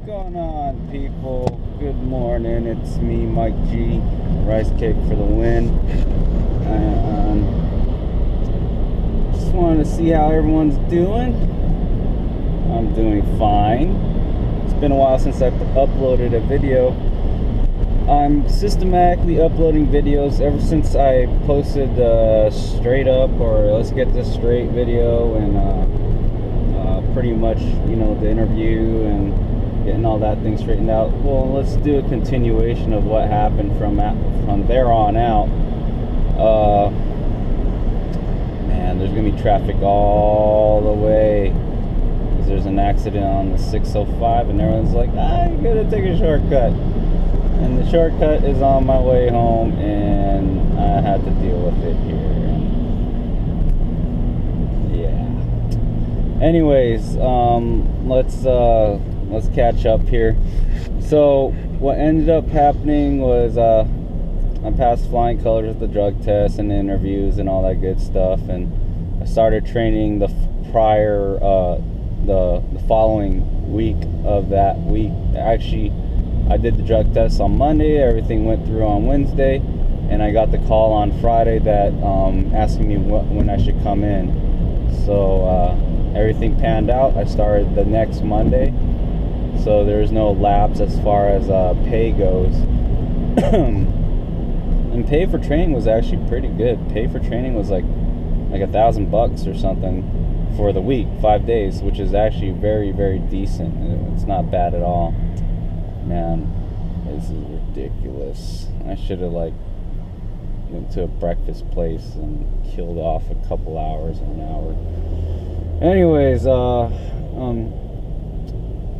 Going on, people? Good morning. It's me, Mike G. Rice cake for the win. Just wanted to see how everyone's doing. I'm doing fine. It's been a while since I've uploaded a video. I'm systematically uploading videos ever since I posted straight up, or let's get this straight video, and pretty much, you know, the interview and getting all that thing straightened out. Well, let's do a continuation of what happened from there on out. Man, there's gonna be traffic all the way, because there's an accident on the 605 and everyone's like, you gotta take a shortcut, and the shortcut is on my way home, and I had to deal with it here. Anyways, let's catch up here. So what ended up happening was I passed flying colors with the drug test and the interviews and all that good stuff, and I started training the following week of that week. Actually, I did the drug test on Monday, everything went through on Wednesday, and I got the call on Friday that asking me when I should come in. So everything panned out. I started the next Monday, so there's no lapse as far as pay goes. And pay for training was actually pretty good. Pay for training was like $1,000 or something for the week, 5 days, which is actually very, very decent. It's not bad at all. Man, this is ridiculous. I should have went to a breakfast place and killed off a couple hours or an hour. Anyways,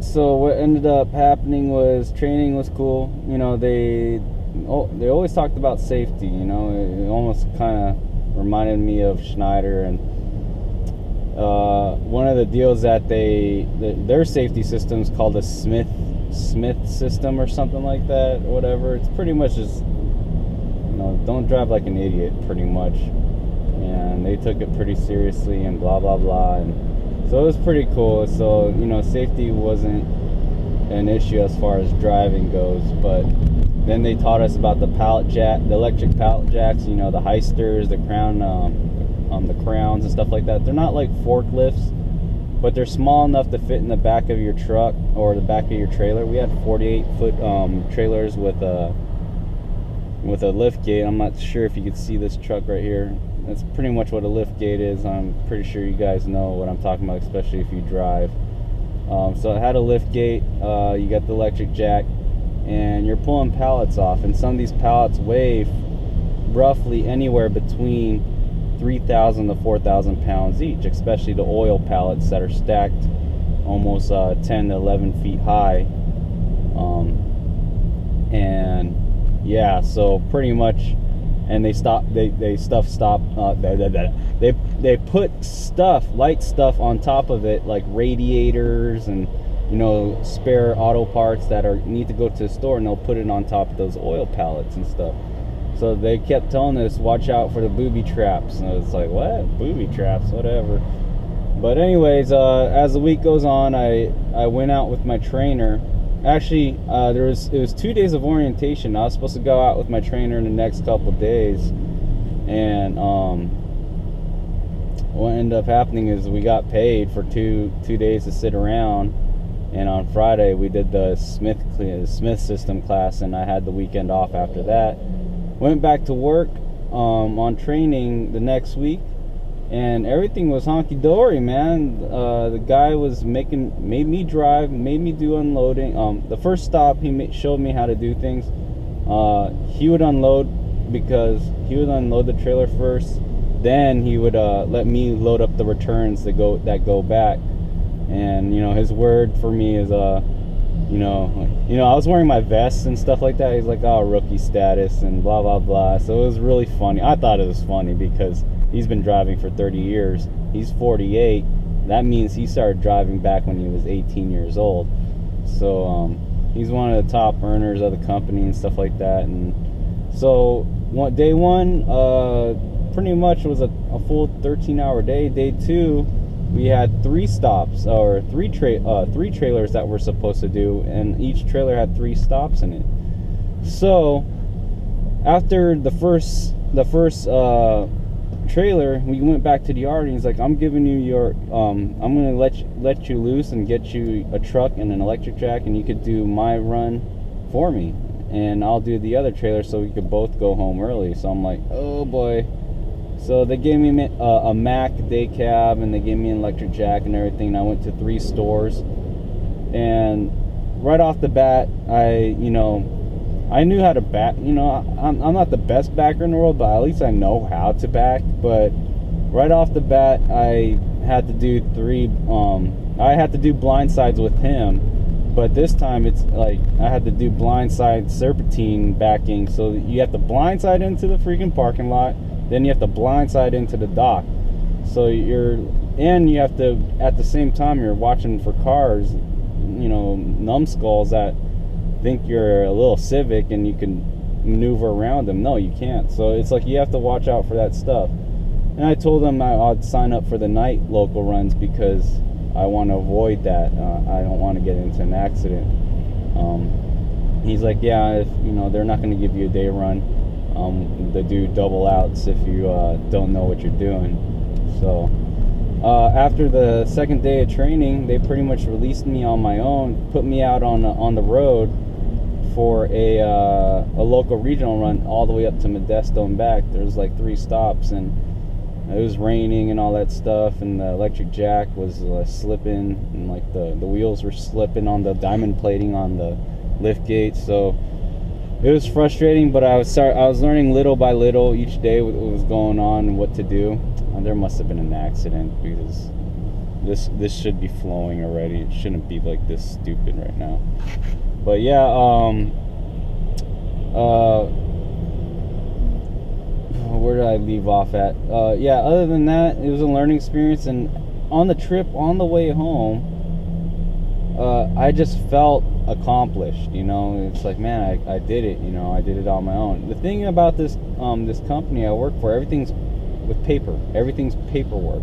so what ended up happening was training was cool. You know, they always talked about safety. You know, it almost kind of reminded me of Schneider, and one of the deals that their safety system is called a Smith system or something like that, or whatever. It's pretty much just, you know, don't drive like an idiot, pretty much. And they took it pretty seriously and blah blah blah, and so it was pretty cool. So, you know, safety wasn't an issue as far as driving goes. But then they taught us about the electric pallet jacks, you know, the heisters, the crowns and stuff like that. They're not like forklifts, but they're small enough to fit in the back of your truck or the back of your trailer. We had 48-foot trailers with a lift gate. I'm not sure if you can see this truck right here. That's pretty much what a lift gate is. I'm pretty sure you guys know what I'm talking about, especially if you drive. So it had a lift gate. You got the electric jack, and you're pulling pallets off. And some of these pallets weigh roughly anywhere between 3,000 to 4,000 pounds each, especially the oil pallets that are stacked almost 10 to 11 feet high. And yeah, so pretty much. And they put light stuff on top of it, like radiators and, you know, spare auto parts that need to go to the store, and they'll put it on top of those oil pallets and stuff. So they kept telling us, watch out for the booby traps, and it's like, what? Booby traps? Whatever. But anyways, as the week goes on, I went out with my trainer. Actually, it was 2 days of orientation. I was supposed to go out with my trainer in the next couple days, and what ended up happening is we got paid for two days to sit around, and on Friday we did the Smith system class, and I had the weekend off after that. Went back to work on training the next week, and everything was honky-dory, man. The guy made me drive, made me do unloading. The first stop, he showed me how to do things. He would unload the trailer first. Then he would let me load up the returns that go back. And, you know, his word for me is, I was wearing my vest and stuff like that. He's like, oh, rookie status and blah, blah, blah. So it was really funny. I thought it was funny because he's been driving for 30 years. He's 48. That means he started driving back when he was 18 years old. So he's one of the top earners of the company and stuff like that. And so day one pretty much was a full 13-hour day. Day two, we had 3 stops, or three trailers that we're supposed to do, and each trailer had 3 stops in it. So after the first trailer, we went back to the yard, and he's like, I'm giving you your I'm gonna let you loose and get you a truck and an electric jack, and you could do my run for me, and I'll do the other trailer so we could both go home early. So I'm like, oh boy. So they gave me a Mac day cab, and they gave me an electric jack and everything, and I went to 3 stores. And right off the bat, I knew how to back. I'm not the best backer in the world, but at least I know how to back. But right off the bat, I had to do I had to do blind sides with him, but this time it's like I had to do blind side serpentine backing. So you have to blind side into the freaking parking lot, then you have to blind side into the dock. So you have to, at the same time, you're watching for cars, numbskulls that think you're a little Civic and you can maneuver around them. No, you can't. So it's like you have to watch out for that stuff. And I told them I'd sign up for the night local runs because I want to avoid that. I don't want to get into an accident. He's like, yeah, if they're not going to give you a day run. They do double outs if you don't know what you're doing. So after the second day of training, they pretty much released me on my own, put me out on the road for a local regional run all the way up to Modesto and back. There's like 3 stops, and it was raining and all that stuff, and the electric jack was slipping, and like the wheels were slipping on the diamond plating on the lift gate. So it was frustrating, but I was learning little by little each day what was going on and what to do. And there must have been an accident, because this should be flowing already. It shouldn't be like this stupid right now. But yeah, where did I leave off at? Yeah, other than that, it was a learning experience. And on the trip, on the way home, I just felt accomplished. It's like, man, I did it. I did it on my own. The thing about this company I work for, everything's with paper. Everything's paperwork.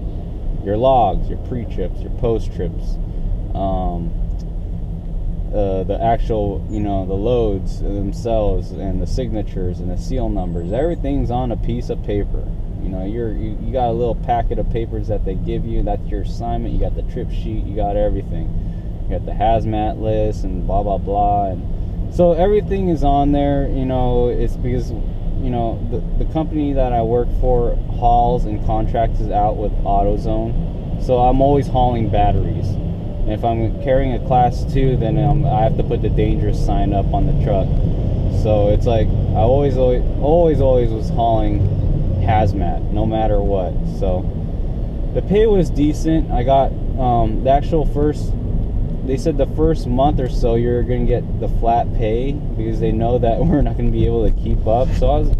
Your logs, your pre-trips, your post-trips, the actual, the loads themselves, and the signatures and the seal numbers. Everything's on a piece of paper. You got a little packet of papers that they give you. That's your assignment. You got the trip sheet. You got everything. You got the hazmat list and blah blah blah. And so everything is on there. It's because the company that I work for hauls and contracts out with AutoZone. So I'm always hauling batteries. And if I'm carrying a class 2, then I have to put the dangerous sign up on the truck. So it's like I always was hauling hazmat, no matter what. So the pay was decent. I got the actual they said the first month or so you're gonna get the flat pay, because they know that we're not gonna be able to keep up. So I was,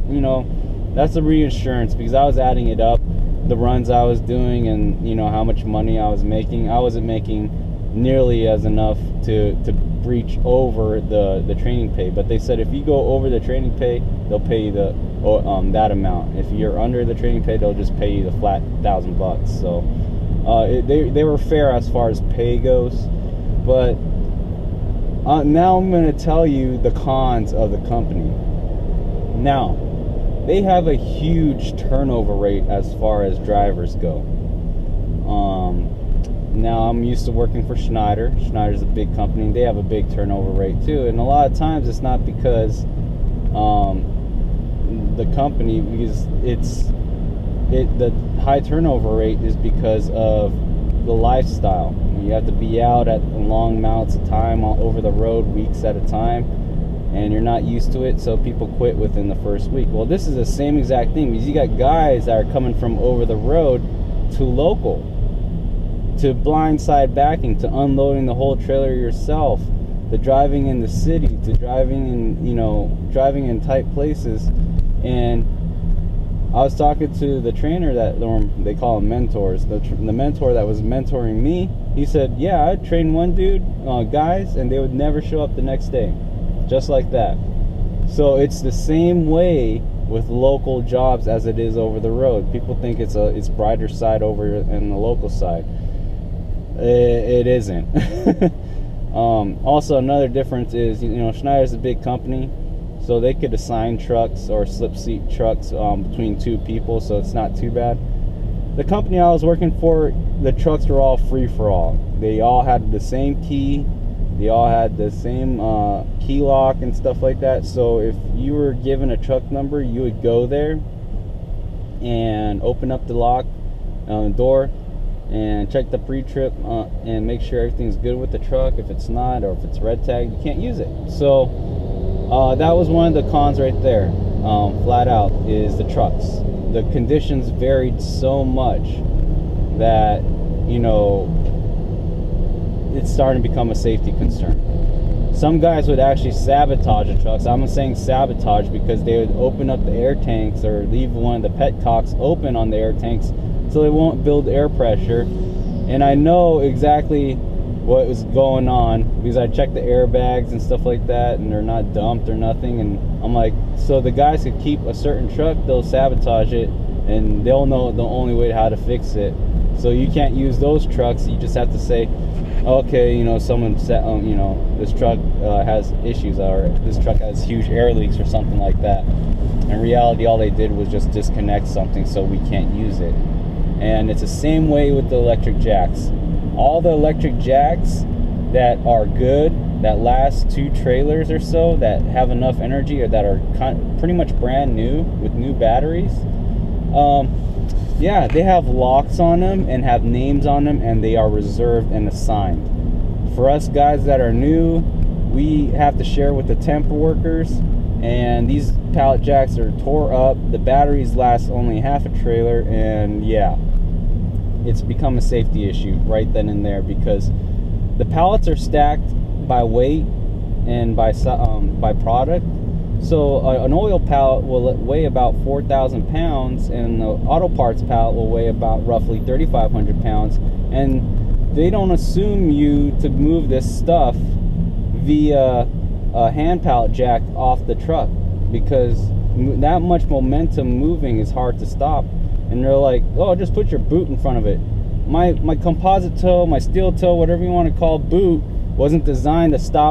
that's a reassurance, because I was adding it up, the runs I was doing, and how much money I was making. I wasn't making nearly as enough to breach over the training pay. But they said if you go over the training pay, they'll pay you that amount. If you're under the training pay, they'll just pay you the flat $1,000. So they were fair as far as pay goes. But now I'm going to tell you the cons of the company. Now, they have a huge turnover rate as far as drivers go. Now, I'm used to working for Schneider. Schneider's a big company. They have a big turnover rate too. And a lot of times it's not because the company, because the high turnover rate is because of the lifestyle. You have to be out at long amounts of time over the road, weeks at a time, and you're not used to it, so people quit within the first week. Well, this is the same exact thing, because you got guys that are coming from over the road to local, to blindside backing, to unloading the whole trailer yourself, to driving in the city, to driving in tight places. And I was talking to the trainer that they call them mentors. The mentor that was mentoring me, he said, yeah, I'd train one dude, guys, and they would never show up the next day. Just like that. So it's the same way with local jobs as it is over the road. People think it's brighter side over in the local side. It isn't. Also, another difference is, Schneider's a big company, so they could assign trucks or slip seat trucks between two people, so it's not too bad. The company I was working for, the trucks were all free for all. They all had the same key. They all had the same key lock and stuff like that. So if you were given a truck number, you would go there and open up the lock door and check the pre-trip and make sure everything's good with the truck. If it's not, or if it's red tag, you can't use it. So that was one of the cons right there, flat out, is the trucks. The conditions varied so much that, it's starting to become a safety concern. Some guys would actually sabotage the trucks. I'm saying sabotage because they would open up the air tanks or leave one of the petcocks open on the air tanks so they won't build air pressure. And I know exactly what was going on because I checked the airbags and stuff like that, and they're not dumped or nothing. And I'm like, so the guys could keep a certain truck, they'll sabotage it, and they'll know the only way how to fix it. So you can't use those trucks. You just have to say, okay, someone said, this truck has issues, or this truck has huge air leaks or something like that. In reality, all they did was just disconnect something so we can't use it. And it's the same way with the electric jacks. All the electric jacks that are good, that last 2 trailers or so, that have enough energy, or that are pretty much brand new with new batteries, yeah, they have locks on them and have names on them, and they are reserved and assigned. For us guys that are new, we have to share with the temp workers, and these pallet jacks are tore up. The batteries last only half a trailer, and yeah, it's become a safety issue right then and there, because the pallets are stacked by weight and by product. So an oil pallet will weigh about 4,000 pounds, and the auto parts pallet will weigh about roughly 3,500 pounds. And they don't assume you to move this stuff via a hand pallet jack off the truck, because that much momentum moving is hard to stop. And they're like, oh, just put your boot in front of it. My composite toe, my steel toe, whatever you want to call boot, wasn't designed to stop